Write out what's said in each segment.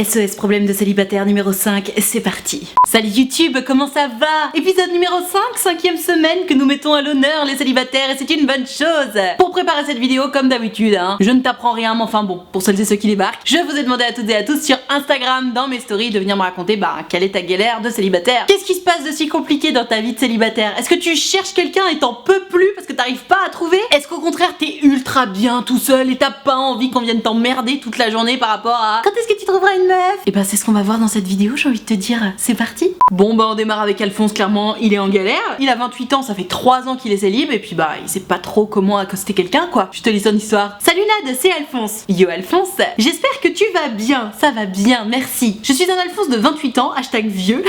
SOS problème de célibataire numéro 5, c'est parti. Salut YouTube, comment ça va? Épisode numéro 5, 5e semaine que nous mettons à l'honneur les célibataires et c'est une bonne chose. Pour préparer cette vidéo, comme d'habitude, je ne t'apprends rien, mais enfin bon, pour celles et ceux qui débarquent, je vous ai demandé à toutes et à tous sur Instagram, dans mes stories, de venir me raconter quelle est ta galère de célibataire. Qu'est-ce qui se passe de si compliqué dans ta vie de célibataire? Est-ce que tu cherches quelqu'un et t'en peux plus parce que t'arrives pas à trouver? Est-ce qu'au contraire t'es ultra bien tout seul et t'as pas envie qu'on vienne t'emmerder toute la journée par rapport à quand est-ce que tu trouveras une meuf? Et c'est ce qu'on va voir dans cette vidéo, j'ai envie de te dire, c'est parti. Bon on démarre avec Alphonse, clairement il est en galère, il a 28 ans, ça fait 3 ans qu'il est célib et puis il sait pas trop comment accoster quelqu'un quoi. Je te lis son histoire. Salut Nad, c'est Alphonse. Yo Alphonse, j'espère que tu vas bien, ça va bien, merci. Je suis un Alphonse de 28 ans, hashtag vieux,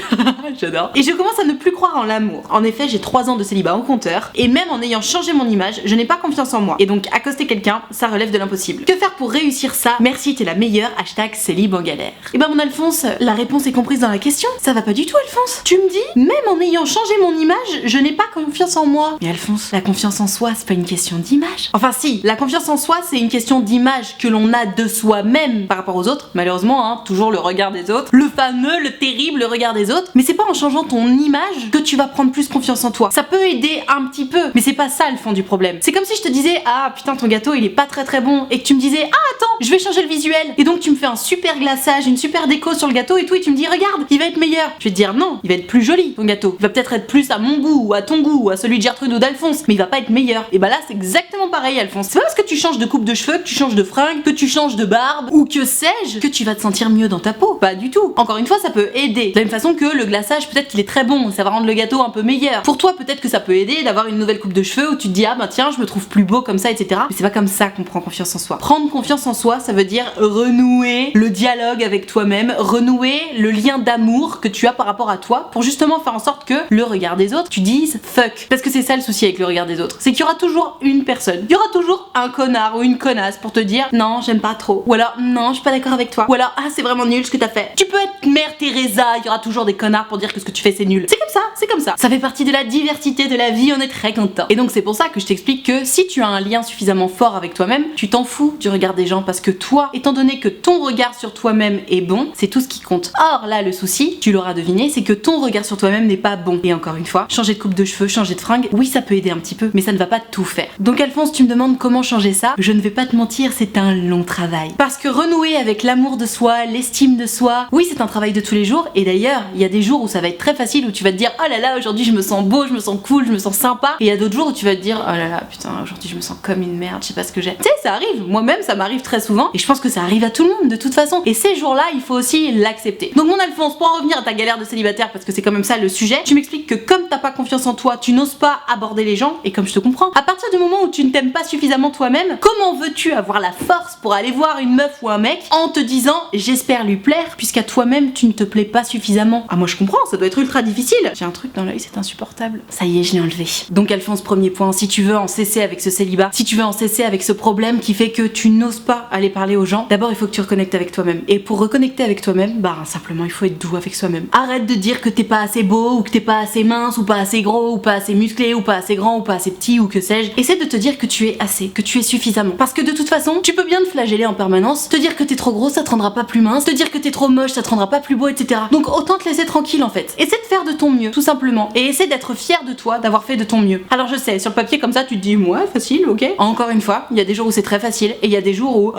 j'adore. Et je commence à ne plus croire en l'amour. En effet j'ai 3 ans de célibat en compteur et même en ayant changé mon image, je n'ai pas confiance en moi. Et donc accoster quelqu'un, ça relève de l'impossible. Que faire pour réussir ça? Merci, t'es la meilleure, hashtag célib en galère. Et mon Alphonse, la réponse est comprise dans la question. Ça va pas du tout Alphonse. Tu me dis, même en ayant changé mon image, je n'ai pas confiance en moi. Mais Alphonse, la confiance en soi, c'est pas une question d'image. Enfin si, la confiance en soi, c'est une question d'image que l'on a de soi-même par rapport aux autres. Malheureusement, toujours le regard des autres. Le fameux, le terrible regard des autres. Mais c'est pas en changeant ton image que tu vas prendre plus confiance en toi. Ça peut aider un petit peu, mais c'est pas ça le fond du problème. C'est comme si je te disais, ah putain ton gâteau il est pas très bon, et que tu me disais, ah attends, je vais changer le visuel. Et donc tu me fais un super glaçage, une super déco sur le gâteau et tout, et tu me dis, regarde, il va être meilleur. Je vais te dire non, il va être plus joli ton gâteau. Il va peut-être être plus à mon goût, ou à ton goût, ou à celui de Gertrude ou d'Alphonse, mais il va pas être meilleur. Et là c'est exactement pareil Alphonse. C'est pas parce que tu changes de coupe de cheveux, que tu changes de fringue, que tu changes de barbe, ou que sais-je, que tu vas te sentir mieux dans ta peau. Pas du tout. Encore une fois, ça peut aider. De la même façon que le glaçage, peut-être qu'il est très bon, ça va rendre le gâteau un peu meilleur. Pour toi, peut-être que ça peut aider d'avoir une nouvelle coupe de cheveux où tu te dis, ah tiens, je me trouve plus beau comme ça, etc. Mais c'est pas comme ça qu'on prend confiance en soi. Prendre confiance en soi, ça veut dire renouer le dialogue avec toi-même, renouer le lien d'amour que tu as par rapport à toi pour justement faire en sorte que le regard des autres, tu dises fuck. Parce que c'est ça le souci avec le regard des autres. C'est qu'il y aura toujours une personne, il y aura toujours un connard ou une connasse pour te dire non, j'aime pas trop. Ou alors non, je suis pas d'accord avec toi. Ou alors ah, c'est vraiment nul ce que t'as fait. Tu peux être Mère Teresa, il y aura toujours des connards pour dire que ce que tu fais c'est nul. C'est comme ça, c'est comme ça. Ça fait partie de la diversité de la vie, on est très content. Et donc c'est pour ça que je t'explique que si tu as un lien suffisamment fort avec toi-même, tu t'en fous du regard des gens parce que toi, étant donné que ton regard sur toi-même est bon, c'est tout ce qui compte. Or là, le souci, tu l'auras deviné, c'est que ton regard sur toi-même n'est pas bon. Et encore une fois, changer de coupe de cheveux, changer de fringue, oui ça peut aider un petit peu, mais ça ne va pas tout faire. Donc Alphonse, tu me demandes comment changer ça. Je ne vais pas te mentir, c'est un long travail. Parce que renouer avec l'amour de soi, l'estime de soi, oui c'est un travail de tous les jours. Et d'ailleurs, il y a des jours où ça va être très facile, où tu vas te dire oh là là, aujourd'hui je me sens beau, je me sens cool, je me sens sympa. Et il y a d'autres jours où tu vas te dire oh là là, putain, aujourd'hui je me sens comme une merde, je sais pas ce que j'ai. Tu sais, ça arrive, moi-même ça m'arrive très souvent, et je pense que ça arrive à tout le monde de toute façon. Et ces jours-là, il faut aussi l'accepter. Donc mon Alphonse, pour en revenir à ta galère de célibataire, parce que c'est quand même ça le sujet, tu m'expliques que comme t'as pas confiance en toi, tu n'oses pas aborder les gens, et comme je te comprends, à partir du moment où tu ne t'aimes pas suffisamment toi-même, comment veux-tu avoir la force pour aller voir une meuf ou un mec en te disant j'espère lui plaire, puisqu'à toi-même tu ne te plais pas suffisamment? Ah moi je comprends, ça doit être ultra difficile. J'ai un truc dans l'œil, c'est insupportable. Ça y est, je l'ai enlevé. Donc Alphonse, premier point, si tu veux en cesser avec ce célibat, si tu veux en cesser avec ce problème qui fait que tu n'oses pas aller parler aux gens, d'abord il faut que tu reconnectes avec toi-même. Et pour reconnecter avec toi-même, simplement il faut être doux avec soi-même. Arrête de dire que t'es pas assez beau, ou que t'es pas assez mince, ou pas assez gros, ou pas assez musclé, ou pas assez grand, ou pas assez petit, ou que sais-je. Essaie de te dire que tu es assez, que tu es suffisamment. Parce que de toute façon, tu peux bien te flageller en permanence, te dire que t'es trop gros, ça te rendra pas plus mince, te dire que t'es trop moche, ça te rendra pas plus beau, etc. Donc autant te laisser tranquille en fait. Essaie de faire de ton mieux, tout simplement. Et essaie d'être fier de toi, d'avoir fait de ton mieux. Alors je sais, sur le papier comme ça, tu te dis ouais, facile, ok. Encore une fois, il y a des jours où c'est très facile, et il y a des jours où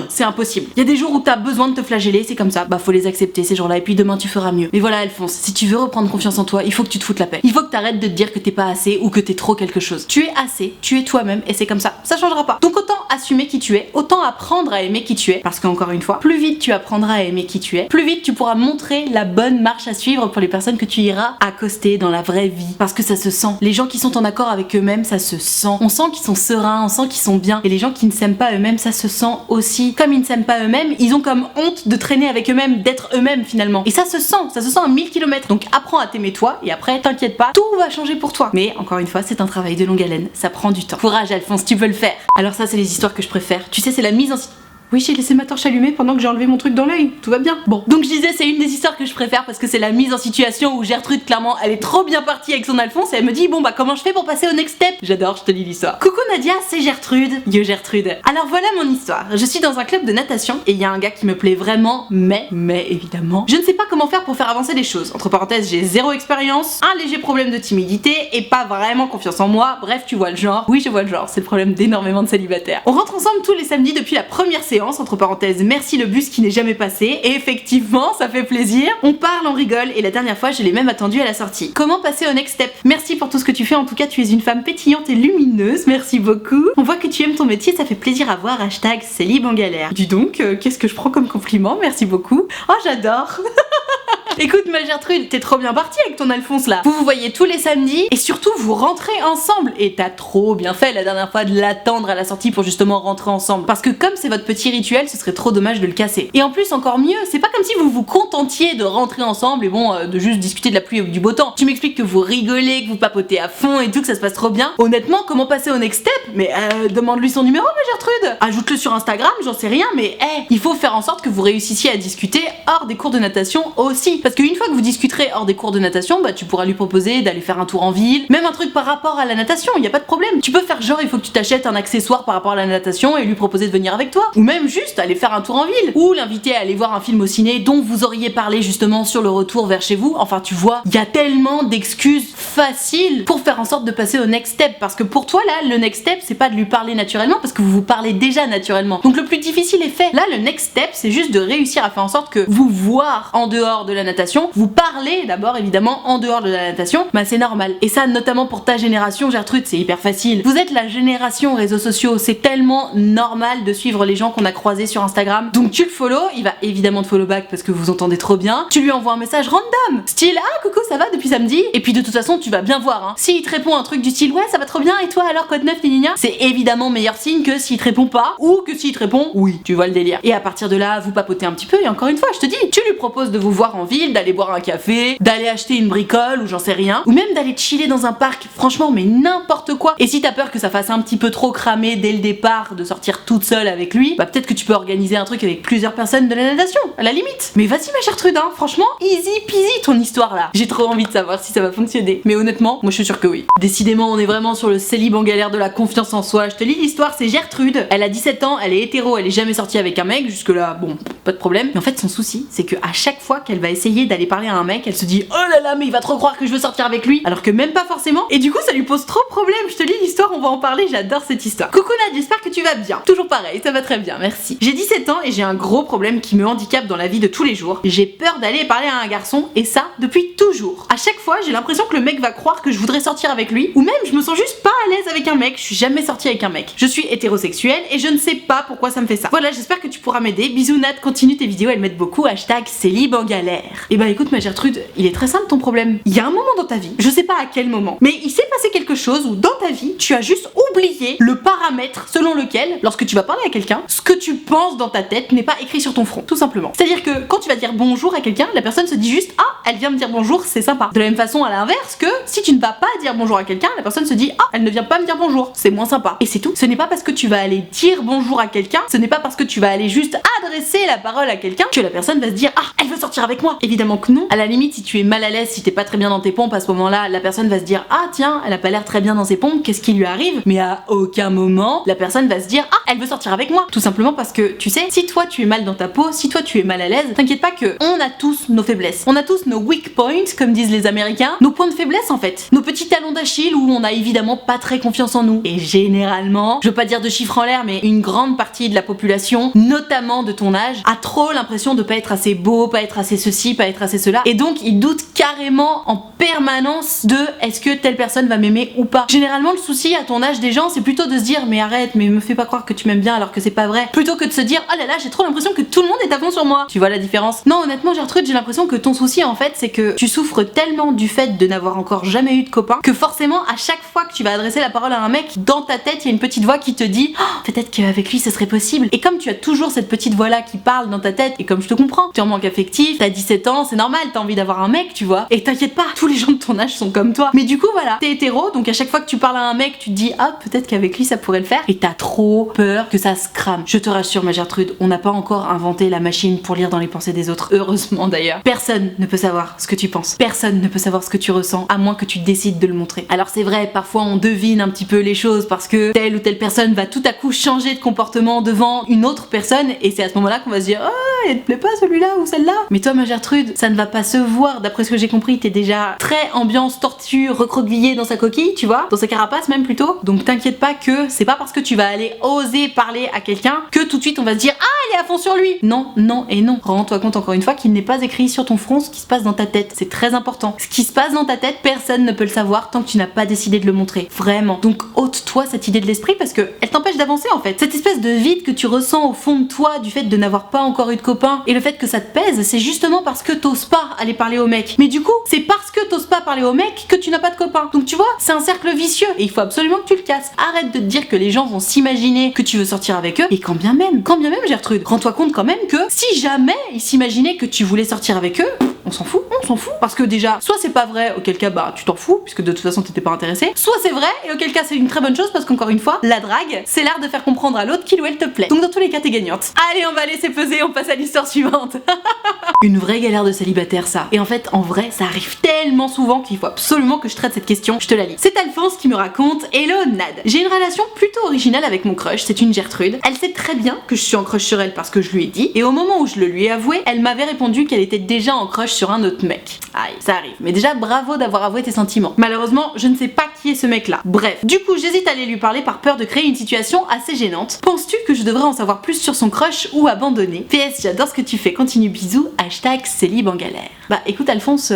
c'est impossible. Il y a des jours où t'as besoin de te flageller, c'est comme ça. Faut les accepter ces jours-là, et puis demain tu feras mieux. Mais voilà Alphonse, si tu veux reprendre confiance en toi, il faut que tu te foutes la paix. Il faut que t'arrêtes de te dire que t'es pas assez ou que t'es trop quelque chose. Tu es assez, tu es toi-même, et c'est comme ça. Ça changera pas. Donc autant assumer qui tu es, autant apprendre à aimer qui tu es. Parce qu'encore une fois, plus vite tu apprendras à aimer qui tu es, plus vite tu pourras montrer la bonne marche à suivre pour les personnes que tu iras accoster dans la vraie vie. Parce que ça se sent. Les gens qui sont en accord avec eux-mêmes, ça se sent. On sent qu'ils sont sereins, on sent qu'ils sont bien. Et les gens qui ne s'aiment pas eux-mêmes, ça se sent aussi. Comme ils ne s'aiment pas eux-mêmes, ils ont comme honte de traîner avec eux-mêmes, d'être eux-mêmes finalement. Et ça se sent à 1000 km. Donc apprends à t'aimer toi, et après, t'inquiète pas, tout va changer pour toi. Mais encore une fois, c'est un travail de longue haleine, ça prend du temps. Courage Alphonse, tu peux le faire. Alors ça, c'est les histoires que je préfère. Tu sais, c'est la mise en Oui, j'ai laissé ma torche allumée pendant que j'ai enlevé mon truc dans l'œil, tout va bien. Bon, donc je disais, c'est une des histoires que je préfère parce que c'est la mise en situation où Gertrude, clairement, elle est trop bien partie avec son Alphonse et elle me dit, bon bah comment je fais pour passer au next step? J'adore, je te lis l'histoire. Coucou Nadia, c'est Gertrude. Yo Gertrude. Alors voilà mon histoire. Je suis dans un club de natation et il y a un gars qui me plaît vraiment, mais évidemment, je ne sais pas comment faire pour faire avancer les choses. Entre parenthèses, j'ai zéro expérience, un léger problème de timidité et pas vraiment confiance en moi. Bref, tu vois le genre. Oui, je vois le genre. C'est le problème d'énormément de célibataires. On rentre ensemble tous les samedis depuis la première séance. Entre parenthèses, merci le bus qui n'est jamais passé. Et effectivement, ça fait plaisir. On parle, on rigole et la dernière fois, je l'ai même attendu à la sortie. Comment passer au next step? Merci pour tout ce que tu fais. En tout cas, tu es une femme pétillante et lumineuse. Merci beaucoup. On voit que tu aimes ton métier, ça fait plaisir à voir. Hashtag Célib en galère. Dis donc, qu'est-ce que je prends comme compliment? Merci beaucoup. Oh, j'adore. Écoute ma Gertrude, t'es trop bien partie avec ton Alphonse là. Vous voyez tous les samedis et surtout vous rentrez ensemble. Et t'as trop bien fait la dernière fois de l'attendre à la sortie pour justement rentrer ensemble. Parce que comme c'est votre petit rituel, ce serait trop dommage de le casser. Et en plus encore mieux, c'est pas comme si vous vous contentiez de rentrer ensemble et bon, de juste discuter de la pluie ou du beau temps. Tu m'expliques que vous rigolez, que vous papotez à fond et tout, que ça se passe trop bien. Honnêtement, comment passer au next step? Mais demande-lui son numéro ma Gertrude. Ajoute-le sur Instagram, j'en sais rien, mais il faut faire en sorte que vous réussissiez à discuter hors des cours de natation aussi. Parce qu'une fois que vous discuterez hors des cours de natation, bah tu pourras lui proposer d'aller faire un tour en ville, même un truc par rapport à la natation, y a pas de problème. Tu peux faire genre il faut que tu t'achètes un accessoire par rapport à la natation et lui proposer de venir avec toi. Ou même juste aller faire un tour en ville. Ou l'inviter à aller voir un film au ciné dont vous auriez parlé justement sur le retour vers chez vous. Enfin tu vois, y a tellement d'excuses faciles pour faire en sorte de passer au next step. Parce que pour toi là, le next step c'est pas de lui parler naturellement parce que vous vous parlez déjà naturellement. Donc le plus difficile est fait. Là le next step c'est juste de réussir à faire en sorte que vous voir en dehors de la natation, vous parlez d'abord évidemment en dehors de la natation, bah c'est normal. Et ça notamment pour ta génération Gertrude, c'est hyper facile. Vous êtes la génération réseaux sociaux, c'est tellement normal de suivre les gens qu'on a croisés sur Instagram. Donc tu le follow, il va évidemment te follow back parce que vous entendez trop bien. Tu lui envoies un message random, style ah coucou ça va depuis samedi. Et puis de toute façon tu vas bien voir hein. S'il te répond un truc du style ouais ça va trop bien et toi alors code 9 c'est évidemment meilleur signe que s'il te répond pas ou que s'il te répond oui, tu vois le délire. Et à partir de là vous papotez un petit peu et encore une fois je te dis, tu lui proposes de vous voir en ville, d'aller boire un café, d'aller acheter une bricole ou j'en sais rien, ou même d'aller chiller dans un parc, franchement mais n'importe quoi. Et si t'as peur que ça fasse un petit peu trop cramer dès le départ de sortir toute seule avec lui, bah peut-être que tu peux organiser un truc avec plusieurs personnes de la natation, à la limite. Mais vas-y ma Gertrude hein, franchement easy peasy ton histoire là. J'ai trop envie de savoir si ça va fonctionner. Mais honnêtement, moi je suis sûre que oui. Décidément on est vraiment sur le célib en galère de la confiance en soi. Je te lis l'histoire, c'est Gertrude, elle a 17 ans, elle est hétéro, elle est jamais sortie avec un mec, jusque là bon, pas de problème. Mais en fait son souci, c'est que à chaque fois qu'elle va essayer d'aller parler à un mec, elle se dit oh là là mais il va trop croire que je veux sortir avec lui, alors que même pas forcément. Et du coup ça lui pose trop de problème. Je te lis l'histoire, on va en parler, j'adore cette histoire. Coucou Nadia, j'espère que tu vas bien. Toujours pareil, ça va très bien, merci. J'ai 17 ans et j'ai un gros problème qui me handicape dans la vie de tous les jours. J'ai peur d'aller parler à un garçon et ça depuis toujours. À chaque fois j'ai l'impression que le mec va croire que je voudrais sortir avec lui, ou même je me sens juste pas à l'aise avec un mec. Je suis jamais sortie avec un mec. Je suis hétérosexuelle et je ne sais pas pourquoi ça me fait ça. Voilà, j'espère que tu pourras m'aider. Bisous Nat, continue tes vidéos, elles m'aident beaucoup. Hashtag Célib en galère. Et bah écoute ma Gertrude, il est très simple ton problème. Il y a un moment dans ta vie, je sais pas à quel moment, mais il s'est passé quelque chose où dans ta vie, tu as juste oublié le paramètre selon lequel, lorsque tu vas parler à quelqu'un, ce que tu penses dans ta tête n'est pas écrit sur ton front, tout simplement. C'est-à-dire que quand tu vas dire bonjour à quelqu'un, la personne se dit juste ah, elle vient me dire bonjour, c'est sympa. De la même façon à l'inverse que si tu ne vas pas dire bonjour à quelqu'un, la personne se dit ah, elle ne vient pas me dire bonjour, c'est moins sympa. Et c'est tout. Ce n'est pas parce que tu vas aller dire bonjour à quelqu'un, ce n'est pas parce que tu vas aller juste adresser la parole à quelqu'un que la personne va se dire ah, elle veut sortir avec moi. Évidemment que non. À la limite, si tu es mal à l'aise, si t'es pas très bien dans tes pompes, à ce moment-là, la personne va se dire ah tiens, elle a pas l'air très bien dans ses pompes, qu'est-ce qui lui arrive? Mais à aucun moment, la personne va se dire ah, elle veut sortir avec moi. Tout simplement parce que tu sais, si toi tu es mal dans ta peau, si toi tu es mal à l'aise, t'inquiète pas que on a tous nos faiblesses. On a tous nos weak points, comme disent les Américains, nos points de faiblesse en fait. Nos petits talons d'Achille où on a évidemment pas très confiance en nous. Et généralement, je veux pas dire de chiffres en l'air, mais une grande partie de la population, notamment de ton âge, a trop l'impression de pas être assez beau, pas être assez ceci, pas être assez cela. Et donc ils doutent carrément en permanence de est-ce que telle personne va m'aimer ou pas. Généralement le souci à ton âge des gens c'est plutôt de se dire mais arrête, mais me fais pas croire que tu m'aimes bien alors que c'est pas vrai, plutôt que de se dire oh là là j'ai trop l'impression que tout le monde est à fond sur moi. Tu vois la différence? Non honnêtement Gertrude, j'ai l'impression que ton souci en fait c'est que tu souffres tellement du fait de n'avoir encore jamais eu de copain que forcément à chaque fois que tu vas adresser la parole à un mec, dans ta tête il y a une petite voix qui te dit oh, peut-être qu'avec lui ce serait possible. Et comme tu as toujours cette petite voix là qui parle dans ta tête, et comme je te comprends, tu es en manque affectif, t'as 17 ans, temps, c'est normal, t'as envie d'avoir un mec, tu vois. Et t'inquiète pas, tous les gens de ton âge sont comme toi. Mais du coup, voilà, t'es hétéro, donc à chaque fois que tu parles à un mec, tu te dis, ah, peut-être qu'avec lui ça pourrait le faire. Et t'as trop peur que ça se crame. Je te rassure, ma Gertrude, on n'a pas encore inventé la machine pour lire dans les pensées des autres. Heureusement d'ailleurs. Personne ne peut savoir ce que tu penses. Personne ne peut savoir ce que tu ressens, à moins que tu décides de le montrer. Alors c'est vrai, parfois on devine un petit peu les choses parce que telle ou telle personne va tout à coup changer de comportement devant une autre personne, et c'est à ce moment-là qu'on va se dire, ah, il te plaît pas celui-là ou celle-là. Mais toi, ma Gertrude, ça ne va pas se voir. D'après ce que j'ai compris, t'es déjà très ambiance tortue, recroquevillée dans sa coquille, tu vois, dans sa carapace même plutôt. Donc t'inquiète pas que c'est pas parce que tu vas aller oser parler à quelqu'un que tout de suite on va se dire, ah, elle est à fond sur lui. Non, non et non. Rends-toi compte encore une fois qu'il n'est pas écrit sur ton front ce qui se passe dans ta tête. C'est très important. Ce qui se passe dans ta tête, personne ne peut le savoir tant que tu n'as pas décidé de le montrer. Vraiment. Donc ôte-toi cette idée de l'esprit parce que elle t'empêche d'avancer en fait. Cette espèce de vide que tu ressens au fond de toi du fait de n'avoir pas encore eu de copain et le fait que ça te pèse, c'est justement parce que t'oses pas aller parler au mec. Mais du coup, c'est parce que t'oses pas parler au mec que tu n'as pas de copain. Donc tu vois, c'est un cercle vicieux et il faut absolument que tu le casses. Arrête de te dire que les gens vont s'imaginer que tu veux sortir avec eux, et quand bien même Gertrude, rends-toi compte quand même que si jamais ils s'imaginaient que tu voulais sortir avec eux, on s'en fout, parce que déjà, soit c'est pas vrai, auquel cas bah tu t'en fous, puisque de toute façon t'étais pas intéressé, soit c'est vrai, et auquel cas c'est une très bonne chose, parce qu'encore une fois, la drague, c'est l'art de faire comprendre à l'autre qu'il ou elle te plaît. Donc dans tous les cas t'es gagnante. Allez, on va laisser peser, on passe à l'histoire suivante. Une vraie galère de célibataire ça. Et en fait, en vrai, ça arrive tellement souvent qu'il faut absolument que je traite cette question, je te la lis. C'est Alphonse qui me raconte, hello Nad. J'ai une relation plutôt originale avec mon crush, c'est une Gertrude. Elle sait très bien que je suis en crush sur elle parce que je lui ai dit, et au moment où je le lui ai avoué, elle m'avait répondu qu'elle était déjà en crush sur un autre mec. Aïe, ça arrive. Mais déjà, bravo d'avoir avoué tes sentiments. Malheureusement, je ne sais pas qui est ce mec-là. Bref, du coup, j'hésite à aller lui parler par peur de créer une situation assez gênante. Penses-tu que je devrais en savoir plus sur son crush ou abandonner? PS, j'adore ce que tu fais, continue, bisous, hashtag célib en galère. Bah écoute Alphonse,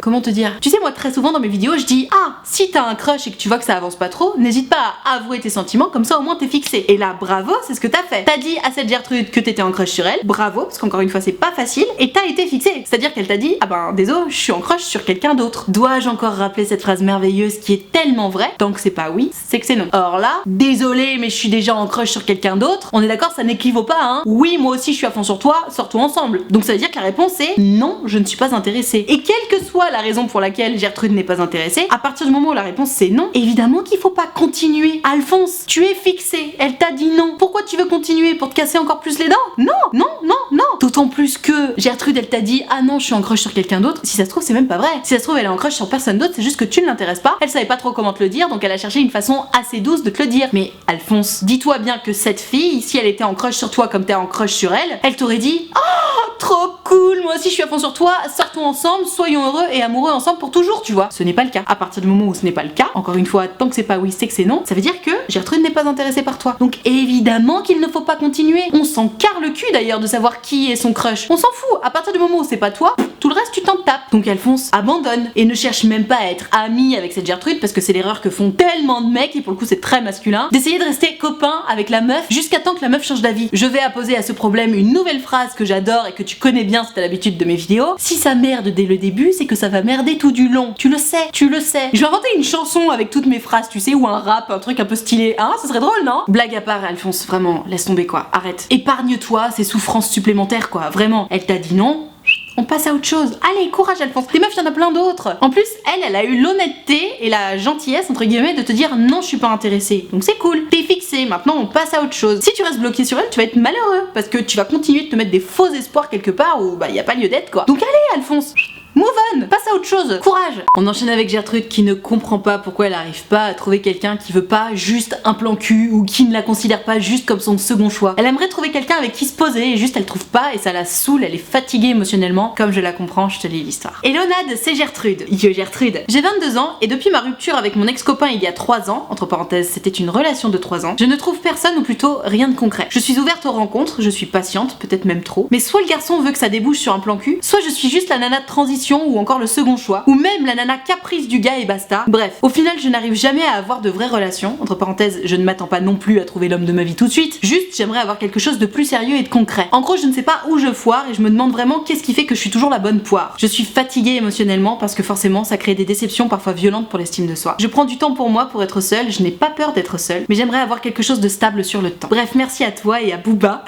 comment te dire? Tu sais, moi très souvent dans mes vidéos, je dis, ah, si t'as un crush et que tu vois que ça avance pas trop, n'hésite pas à avouer tes sentiments, comme ça au moins t'es fixé. Et là, bravo, c'est ce que t'as fait. T'as dit à cette Gertrude que t'étais en crush sur elle, bravo, parce qu'encore une fois c'est pas facile, et t'as été fixé. C'est-à-dire qu'elle t'a dit, ah ben désolé, je suis en crush sur quelqu'un d'autre. Dois-je encore rappeler cette phrase merveilleuse qui est tellement vraie? Tant que c'est pas oui, c'est que c'est non. Or là, désolé, mais je suis déjà en crush sur quelqu'un d'autre, on est d'accord, ça n'équivaut pas, hein? Oui, moi aussi je suis à fond sur toi, sortons ensemble. Donc ça veut dire que la réponse est non, je ne suis pas intéressée. Et quelle que soit la raison pour laquelle Gertrude n'est pas intéressée, à partir du moment où la réponse c'est non, évidemment qu'il faut pas continuer. Alphonse, tu es fixé, elle t'a dit non. Pourquoi tu veux continuer? Pour te casser encore plus les dents? Non, non, non, non. D'autant plus que Gertrude, elle t'a dit ah non, je suis en crush sur quelqu'un d'autre. Si ça se trouve, c'est même pas vrai. Si ça se trouve, elle est en crush sur personne d'autre, c'est juste que tu ne l'intéresses pas. Elle savait pas trop comment te le dire, donc elle a cherché une façon assez douce de te le dire. Mais Alphonse, dis-toi bien que cette fille, si elle était en crush sur toi comme t'es en crush sur elle, elle t'aurait dit oh, trop cool, moi aussi je suis à fond sur toi, sortons ensemble, soyons heureux et amoureux ensemble pour toujours, tu vois. Ce n'est pas le cas. À partir du moment où ce n'est pas le cas, encore une fois, tant que c'est pas oui, c'est que c'est non, ça veut dire que Gertrude n'est pas intéressée par toi. Donc évidemment qu'il ne faut pas continuer. On s'en carre le cul d'ailleurs de savoir qui est son crush. On s'en fout. À partir du moment où c'est pas toi, tout le reste tu t'en tapes. Donc Alphonse, abandonne et ne cherche même pas à être ami avec cette Gertrude parce que c'est l'erreur que font tellement de mecs et pour le coup c'est très masculin d'essayer de rester copain avec la meuf jusqu'à temps que la meuf change d'avis. Je vais apposer à ce problème une nouvelle phrase que j'adore et que tu connais bien si t'as l'habitude de mes vidéos. Si ça merde dès le début, c'est que ça va merder tout du long. Tu le sais, tu le sais. Je vais inventer une chanson avec toutes mes phrases, tu sais, ou un rap, un truc un peu stylé. Hein, ça serait drôle, non? Blague à part, Alphonse, vraiment, laisse tomber quoi, arrête. Épargne-toi ces souffrances supplémentaires quoi, vraiment. Elle t'a dit non, on passe à autre chose. Allez, courage Alphonse. Des meufs, y'en a plein d'autres. En plus, elle a eu l'honnêteté et la gentillesse, entre guillemets, de te dire non, je suis pas intéressée. Donc c'est cool. T'es fixé. Maintenant, on passe à autre chose. Si tu restes bloqué sur elle, tu vas être malheureux. Parce que tu vas continuer de te mettre des faux espoirs quelque part où bah y a pas lieu d'être quoi. Donc allez Alphonse. Move on, passe à autre chose, courage. On enchaîne avec Gertrude qui ne comprend pas pourquoi elle arrive pas à trouver quelqu'un qui veut pas juste un plan cul ou qui ne la considère pas juste comme son second choix. Elle aimerait trouver quelqu'un avec qui se poser et juste elle trouve pas et ça la saoule, elle est fatiguée émotionnellement. Comme je la comprends, je te lis l'histoire. Hello Nad, c'est Gertrude. Yo Gertrude. J'ai 22 ans et depuis ma rupture avec mon ex-copain il y a 3 ans, entre parenthèses c'était une relation de 3 ans, je ne trouve personne ou plutôt rien de concret. Je suis ouverte aux rencontres, je suis patiente, peut-être même trop, mais soit le garçon veut que ça débouche sur un plan cul, soit je suis juste la nana de transition ou encore le second choix, ou même la nana caprice du gars et basta. Bref, au final je n'arrive jamais à avoir de vraies relations, entre parenthèses je ne m'attends pas non plus à trouver l'homme de ma vie tout de suite, juste j'aimerais avoir quelque chose de plus sérieux et de concret. En gros je ne sais pas où je foire et je me demande vraiment qu'est-ce qui fait que je suis toujours la bonne poire. Je suis fatiguée émotionnellement parce que forcément ça crée des déceptions parfois violentes pour l'estime de soi. Je prends du temps pour moi pour être seule, je n'ai pas peur d'être seule, mais j'aimerais avoir quelque chose de stable sur le temps. Bref, merci à toi et à Booba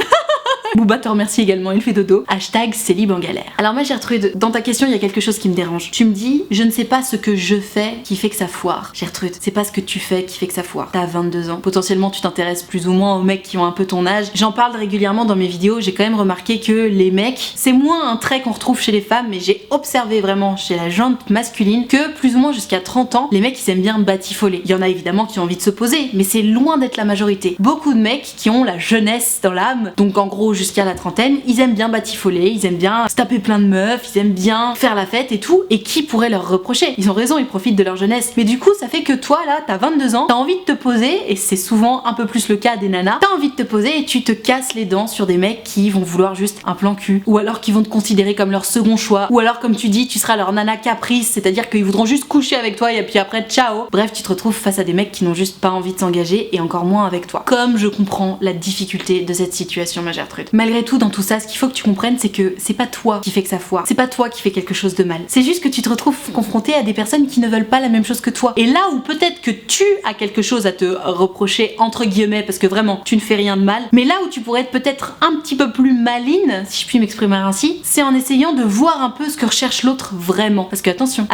Booba te remercie également, il fait dodo. Hashtag célib en galère. Alors moi Gertrude, dans ta question il y a quelque chose qui me dérange. Tu me dis, je ne sais pas ce que je fais qui fait que ça foire. Gertrude, c'est pas ce que tu fais qui fait que ça foire. T'as 22 ans. Potentiellement tu t'intéresses plus ou moins aux mecs qui ont un peu ton âge. J'en parle régulièrement dans mes vidéos, j'ai quand même remarqué que les mecs, c'est moins un trait qu'on retrouve chez les femmes, mais j'ai observé vraiment chez la gente masculine que plus ou moins jusqu'à 30 ans, les mecs ils aiment bien batifoler. Il y en a évidemment qui ont envie de se poser, mais c'est loin d'être la majorité. Beaucoup de mecs qui ont la jeunesse dans l'âme, donc en gros jusqu'à la trentaine, ils aiment bien batifoler, ils aiment bien se taper plein de meufs, ils aiment bien faire la fête et tout, et qui pourrait leur reprocher? Ils ont raison, ils profitent de leur jeunesse. Mais du coup ça fait que toi là, t'as 22 ans, t'as envie de te poser, et c'est souvent un peu plus le cas des nanas, t'as envie de te poser et tu te casses les dents sur des mecs qui vont vouloir juste un plan cul, ou alors qui vont te considérer comme leur second choix, ou alors comme tu dis, tu seras leur nana caprice, c'est-à-dire qu'ils voudront juste coucher avec toi et puis après ciao. Bref, tu te retrouves face à des mecs qui n'ont juste pas envie de s'engager et encore moins avec toi. Comme je comprends la difficulté de cette situation, ma Gertrude. Malgré tout, dans tout ça, ce qu'il faut que tu comprennes, c'est que c'est pas toi qui fait que ça foire, c'est pas toi qui fais quelque chose de mal. C'est juste que tu te retrouves confronté à des personnes qui ne veulent pas la même chose que toi. Et là où peut-être que tu as quelque chose à te reprocher, entre guillemets, parce que vraiment, tu ne fais rien de mal, mais là où tu pourrais être peut-être un petit peu plus maline, si je puis m'exprimer ainsi, c'est en essayant de voir un peu ce que recherche l'autre vraiment. Parce que attention,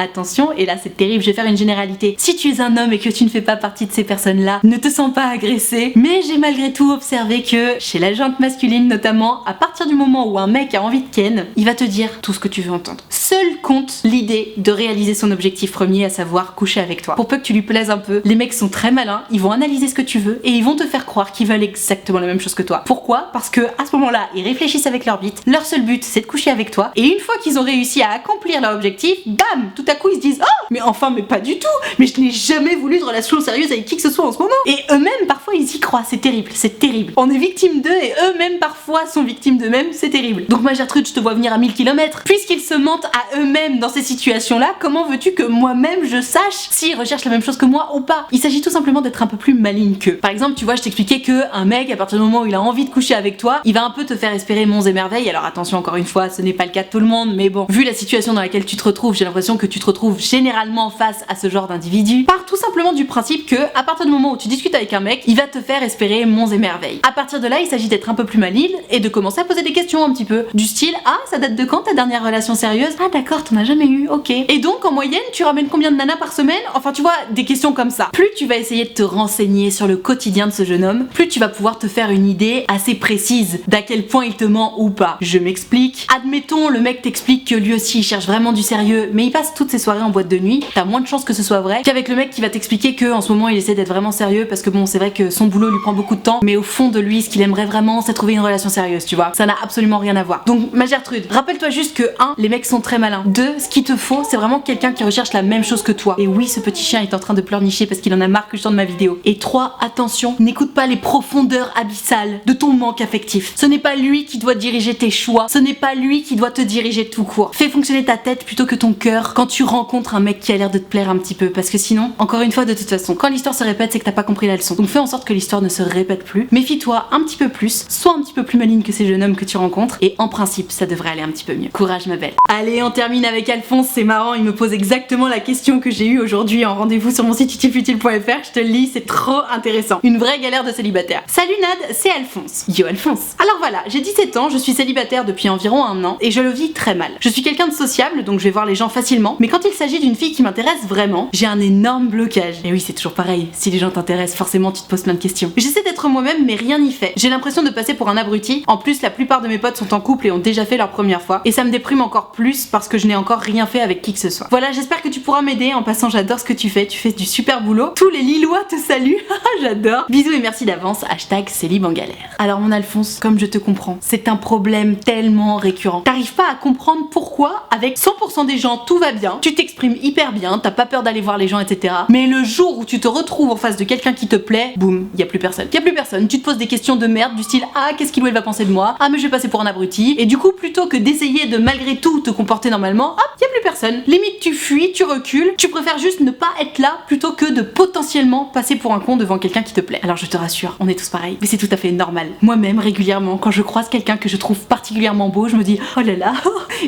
et là c'est terrible, je vais faire une généralité. Si tu es un homme et que tu ne fais pas partie de ces personnes-là, ne te sens pas agressé, mais j'ai malgré tout observé que chez la gente masculine notamment, à partir du moment où un mec a envie de ken, il va te dire tout ce que tu veux entendre. Seul compte l'idée de réaliser son objectif premier, à savoir coucher avec toi. Pour peu que tu lui plaises un peu, les mecs sont très malins, ils vont analyser ce que tu veux et ils vont te faire croire qu'ils veulent exactement la même chose que toi. Pourquoi? Parce que à ce moment-là, ils réfléchissent avec leur bite, leur seul but c'est de coucher avec toi, et une fois qu'ils ont réussi à accomplir leur objectif, bam, tout à coup ils se disent oh mais enfin mais pas du tout, mais je n'ai jamais voulu de relation sérieuse avec qui que ce soit en ce moment. Et eux-mêmes parfois ils y croient, c'est terrible, c'est terrible. On est victime d'eux et eux-mêmes parfois sont victimes d'eux-mêmes, c'est terrible. Donc moi Gertrude, je te vois venir à 1000 km. Puisqu'ils se mentent à eux-mêmes dans ces situations-là, comment veux-tu que moi-même je sache s'ils recherchent la même chose que moi ou pas? Il s'agit tout simplement d'être un peu plus maligne qu'eux. Par exemple, tu vois, je t'expliquais que un mec, à partir du moment où il a envie de coucher avec toi, il va un peu te faire espérer monts et merveilles. Alors attention, encore une fois, ce n'est pas le cas de tout le monde, mais bon, vu la situation dans laquelle tu te retrouves, j'ai l'impression que tu te retrouves généralement face à ce genre d'individu, part tout simplement du principe que à partir du moment où tu discutes avec un mec, il va te faire espérer monts et merveilles. À partir de là, il s'agit d'être un peu plus maligne et de commencer à poser des questions un petit peu du style ah, ça date de quand ta dernière relation sérieuse? Ah d'accord, t'en as jamais eu, ok. Et donc en moyenne, tu ramènes combien de nanas par semaine? Enfin tu vois, des questions comme ça. Plus tu vas essayer de te renseigner sur le quotidien de ce jeune homme, plus tu vas pouvoir te faire une idée assez précise d'à quel point il te ment ou pas. Je m'explique. Admettons, le mec t'explique que lui aussi il cherche vraiment du sérieux, mais il passe toutes ses soirées en boîte de nuit. T'as moins de chances que ce soit vrai qu'avec le mec qui va t'expliquer que en ce moment il essaie d'être vraiment sérieux parce que bon, c'est vrai que son boulot lui prend beaucoup de temps, mais au fond de lui, ce qu'il aimerait vraiment, c'est trouver une relation sérieuse, tu vois. Ça n'a absolument rien à voir. Donc ma Gertrude, rappelle-toi juste que 1, les mecs sont très malins. 2, ce qu'il te faut, c'est vraiment quelqu'un qui recherche la même chose que toi. Et oui, ce petit chien est en train de pleurnicher parce qu'il en a marre que je tourne ma vidéo. Et 3, attention, n'écoute pas les profondeurs abyssales de ton manque affectif. Ce n'est pas lui qui doit diriger tes choix. Ce n'est pas lui qui doit te diriger tout court. Fais fonctionner ta tête plutôt que ton cœur quand tu rencontres un mec qui a l'air de te plaire un petit peu. Parce que sinon, encore une fois, de toute façon, quand l'histoire se répète, c'est que t'as pas compris la leçon. Donc fais en sorte que l'histoire ne se répète plus. Méfie-toi un petit peu plus, sois un petit peu plus maligne que ces jeunes hommes que tu rencontres, et en principe, ça devrait aller un petit peu mieux. Courage ma belle. Allez, on termine avec Alphonse, c'est marrant, il me pose exactement la question que j'ai eue aujourd'hui en rendez-vous sur mon site utilefutile.fr, je te le lis, c'est trop intéressant. Une vraie galère de célibataire. Salut Nad, c'est Alphonse. Yo Alphonse. Alors voilà, j'ai 17 ans, je suis célibataire depuis environ 1 an, et je le vis très mal. Je suis quelqu'un de sociable, donc je vais voir les gens facilement, mais quand il s'agit d'une fille qui m'intéresse vraiment, j'ai un énorme blocage. Et oui, c'est toujours pareil, si les gens t'intéressent, forcément tu te poses plein de questions. J'essaie d'être moi-même, mais rien n'y fait. J'ai l'impression de passer pour un abruti. En plus, la plupart de mes potes sont en couple et ont déjà fait leur première fois, et ça me déprime encore plus parce que je n'ai encore rien fait avec qui que ce soit. Voilà, j'espère que tu pourras m'aider. En passant, j'adore ce que tu fais du super boulot. Tous les Lillois te saluent, j'adore. Bisous et merci d'avance, hashtag célib en galère. Alors mon Alphonse, comme je te comprends, c'est un problème tellement récurrent. T'arrives pas à comprendre pourquoi, avec 100% des gens, tout va bien, tu t'exprimes hyper bien, t'as pas peur d'aller voir les gens, etc. Mais le jour où tu te retrouves en face de quelqu'un qui te plaît, boum, y a plus personne. Y a plus personne, tu te poses des questions de merde du style ah, qu'est-ce qu'il ou elle va penser de moi? Ah, mais je vais passer pour un abruti. Et du coup, plutôt que d'essayer de malgré tout te comporter normalement, hop, y a plus personne. Limite tu fuis, tu recules, tu préfères juste ne pas être là plutôt que de potentiellement passer pour un con devant quelqu'un qui te plaît. Alors je te rassure, on est tous pareils, mais c'est tout à fait normal. Moi-même régulièrement, quand je croise quelqu'un que je trouve particulièrement beau, je me dis oh là là,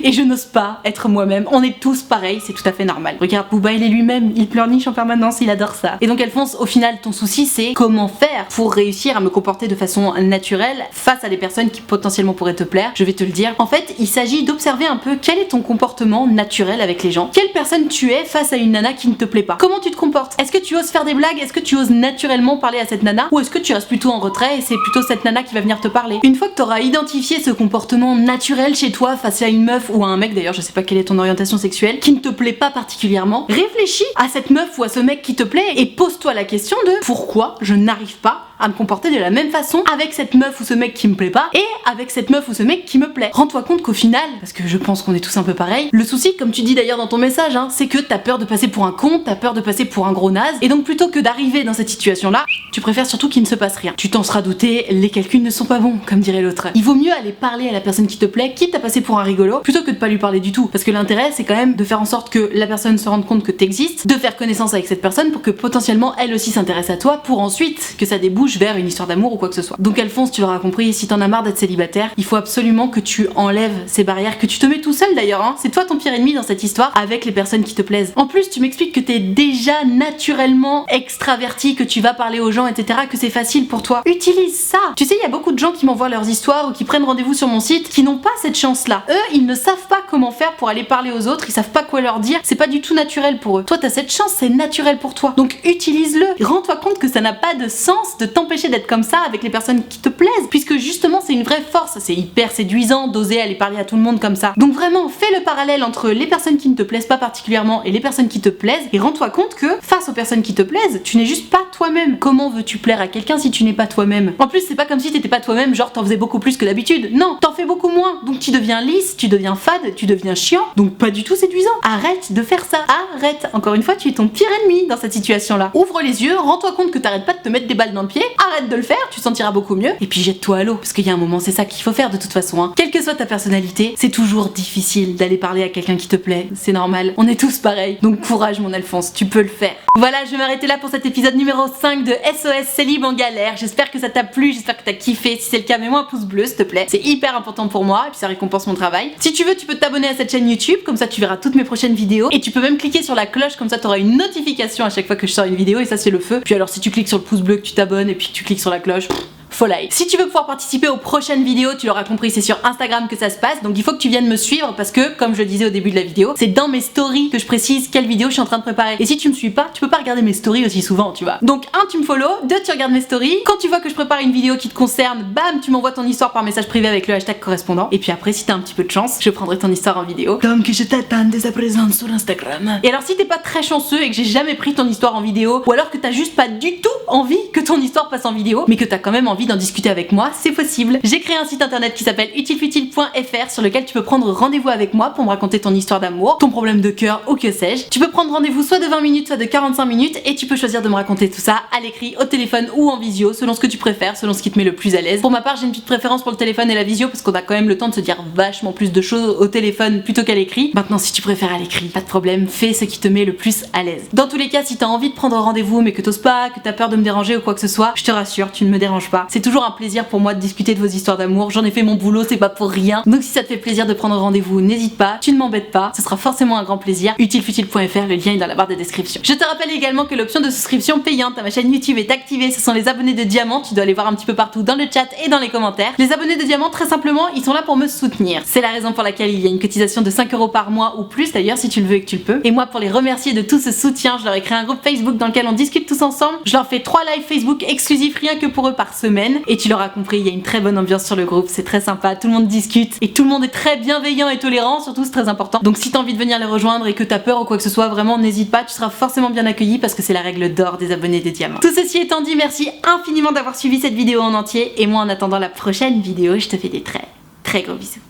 et je n'ose pas être moi-même. On est tous pareils, c'est tout à fait normal. Regarde, Booba il est lui-même, il pleurniche en permanence, il adore ça. Et donc Alphonse, au final ton souci c'est comment faire pour réussir à me comporter de façon naturelle face à des personnes qui potentiellement pourraient te plaire. Je vais te le dire. En fait, il s'agit d'observer un peu quel est ton comportement naturel avec les gens. Quelle personne tu es face à une nana qui ne te plaît pas. Comment tu te comportes? Est-ce que tu oses faire des blagues? Est-ce que tu oses naturellement parler à cette nana? Ou est-ce que tu restes plutôt en retrait et c'est plutôt cette nana qui va venir te parler? Une fois que tu auras identifié ce comportement naturel chez toi face à une meuf ou à un mec, d'ailleurs je sais pas quelle est ton orientation sexuelle, qui ne te plaît pas particulièrement, réfléchis à cette meuf ou à ce mec qui te plaît et pose-toi la question de pourquoi je n'arrive pas à me comporter de la même façon avec cette meuf ou ce mec qui me plaît pas et avec cette meuf ou ce mec qui me plaît. Rends-toi compte qu'au final, parce que je pense qu'on est tous un peu pareils, le souci, comme tu dis d'ailleurs dans ton message, c'est que t'as peur de passer pour un con, t'as peur de passer pour un gros naze, et donc plutôt que d'arriver dans cette situation-là, tu préfères surtout qu'il ne se passe rien. Tu t'en seras douté, les calculs ne sont pas bons, comme dirait l'autre. Il vaut mieux aller parler à la personne qui te plaît, quitte à passer pour un rigolo, plutôt que de pas lui parler du tout. Parce que l'intérêt, c'est quand même de faire en sorte que la personne se rende compte que t'existes, de faire connaissance avec cette personne pour que potentiellement elle aussi s'intéresse à toi, pour ensuite que ça débouche vers une histoire d'amour ou quoi que ce soit. Donc Alphonse, tu l'auras compris, si t'en as marre d'être célibataire, il faut absolument que tu enlèves ces barrières, que tu te mets tout seul d'ailleurs, c'est toi ton pire ennemi dans cette histoire avec les personnes qui te plaisent. En plus, tu m'expliques que t'es déjà naturellement extraverti, que tu vas parler aux gens, etc., que c'est facile pour toi. Utilise ça. Tu sais, il y a beaucoup de gens qui m'envoient leurs histoires ou qui prennent rendez-vous sur mon site qui n'ont pas cette chance-là. Eux, ils ne savent pas comment faire pour aller parler aux autres, ils savent pas quoi leur dire, c'est pas du tout naturel pour eux. Toi, t'as cette chance, c'est naturel pour toi. Donc utilise-le. Rends-toi compte que ça n'a pas de sens de t'empêcher d'être comme ça avec les personnes qui te plaisent, puisque justement c'est une vraie force, c'est hyper séduisant d'oser aller parler à tout le monde comme ça. Donc vraiment, fais le parallèle entre les personnes qui ne te plaisent pas particulièrement et les personnes qui te plaisent, et rends-toi compte que face aux personnes qui te plaisent, tu n'es juste pas toi-même. Comment veux-tu plaire à quelqu'un si tu n'es pas toi-même? En plus, c'est pas comme si t'étais pas toi-même, genre t'en faisais beaucoup plus que d'habitude. Non, t'en fais beaucoup moins. Donc tu deviens lisse, tu deviens fade, tu deviens chiant, donc pas du tout séduisant. Arrête de faire ça. Arrête. Encore une fois, tu es ton pire ennemi dans cette situation-là. Ouvre les yeux, rends-toi compte que t'arrêtes pas de te mettre des balles dans le pied, arrête de le faire, tu te sentiras beaucoup mieux, et puis jette-toi à l'eau, parce qu'il y a un moment, c'est ça qu'il faut faire de toute façon. Quelle que soit ta personnalité, c'est toujours difficile d'aller parler à quelqu'un qui te plaît, c'est normal, on est tous pareils, donc courage mon Alphonse, tu peux le faire. Voilà, je vais m'arrêter là pour cet épisode numéro 5 de SOS Célib en galère. J'espère que ça t'a plu, j'espère que t'as kiffé. Si c'est le cas, mets-moi un pouce bleu s'il te plaît, c'est hyper important pour moi, et puis ça récompense mon travail. Si tu veux, tu peux t'abonner à cette chaîne YouTube, comme ça tu verras toutes mes prochaines vidéos, et tu peux même cliquer sur la cloche, comme ça t'auras une notification à chaque fois que je sors une vidéo, et ça c'est le feu. Puis alors si tu cliques sur le pouce bleu, que tu t'abonnes, et puis que tu cliques sur la cloche, faut like. Si tu veux pouvoir participer aux prochaines vidéos, tu l'auras compris, c'est sur Instagram que ça se passe, donc il faut que tu viennes me suivre parce que, comme je le disais au début de la vidéo, c'est dans mes stories que je précise quelle vidéo je suis en train de préparer. Et si tu me suis pas, tu peux pas regarder mes stories aussi souvent, tu vois. Donc 1, tu me follow, 2, tu regardes mes stories. Quand tu vois que je prépare une vidéo qui te concerne, bam, tu m'envoies ton histoire par message privé avec le hashtag correspondant. Et puis après, si t'as un petit peu de chance, je prendrai ton histoire en vidéo. Donc je t'attends dès à présent sur Instagram. Et alors si t'es pas très chanceux et que j'ai jamais pris ton histoire en vidéo, ou alors que t'as juste pas du tout envie que ton histoire passe en vidéo, mais que t'as quand même envie d'en discuter avec moi, c'est possible. J'ai créé un site internet qui s'appelle utilefutile.fr sur lequel tu peux prendre rendez-vous avec moi pour me raconter ton histoire d'amour, ton problème de cœur ou que sais-je. Tu peux prendre rendez-vous soit de 20 minutes, soit de 45 minutes et tu peux choisir de me raconter tout ça à l'écrit, au téléphone ou en visio, selon ce que tu préfères, selon ce qui te met le plus à l'aise. Pour ma part, j'ai une petite préférence pour le téléphone et la visio parce qu'on a quand même le temps de se dire vachement plus de choses au téléphone plutôt qu'à l'écrit. Maintenant, si tu préfères à l'écrit, pas de problème, fais ce qui te met le plus à l'aise. Dans tous les cas, si t'as envie de prendre rendez-vous mais que t'oses pas, que t'as peur de me déranger ou quoi que ce soit, je te rassure, tu ne me déranges pas. C'est toujours un plaisir pour moi de discuter de vos histoires d'amour, j'en ai fait mon boulot, c'est pas pour rien. Donc si ça te fait plaisir de prendre rendez-vous, n'hésite pas, tu ne m'embêtes pas, ce sera forcément un grand plaisir. Utilefutile.fr, le lien est dans la barre de description. Je te rappelle également que l'option de souscription payante à ma chaîne YouTube est activée, ce sont les abonnés de diamant, tu dois les voir un petit peu partout dans le chat et dans les commentaires. Les abonnés de diamant, très simplement, ils sont là pour me soutenir. C'est la raison pour laquelle il y a une cotisation de 5 € par mois ou plus d'ailleurs si tu le veux et que tu le peux. Et moi, pour les remercier de tout ce soutien, je leur ai créé un groupe Facebook dans lequel on discute tous ensemble. Je leur fais 3 lives Facebook exclusifs rien que pour eux par semaine. Et tu l'auras compris, il y a une très bonne ambiance sur le groupe, c'est très sympa, tout le monde discute et tout le monde est très bienveillant et tolérant, surtout c'est très important. Donc si t'as envie de venir les rejoindre et que t'as peur ou quoi que ce soit, vraiment n'hésite pas, tu seras forcément bien accueilli parce que c'est la règle d'or des abonnés de diamant. Tout ceci étant dit, merci infiniment d'avoir suivi cette vidéo en entier et moi en attendant la prochaine vidéo, je te fais des très gros bisous.